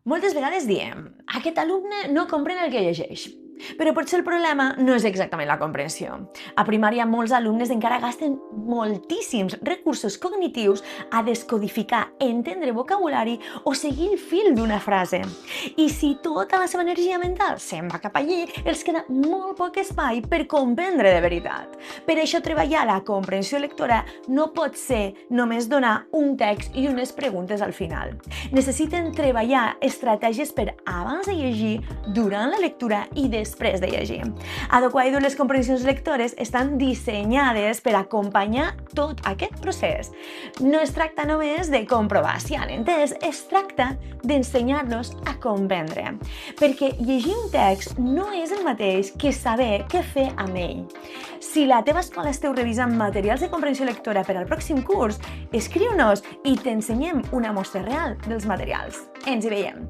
Moltes vegades diem, aquest alumne no comprèn el que llegeix. Però potser el problema no és exactament la comprensió. A primària molts alumnes encara gasten moltíssims recursos cognitius a descodificar, entendre vocabulari o seguir el fil d'una frase. I si tota la seva energia mental se'n va cap allí, els queda molt poc espai per comprendre de veritat. Per això treballar la comprensió lectora no pot ser només donar un text i unes preguntes al final. Necessiten treballar estratègies per abans de llegir, durant la lectura i després de llegir. A DocuAIDU les comprensions lectores estan dissenyades per acompanyar tot aquest procés. No es tracta només de comprovar si han entès, es tracta d'ensenyar-los a comprendre. Perquè llegir un text no és el mateix que saber què fer amb ell. Si la teva escola esteu revisant materials de comprensió lectora per al pròxim curs, escriu-nos i t'ensenyem una mostra real dels materials. Ens hi veiem!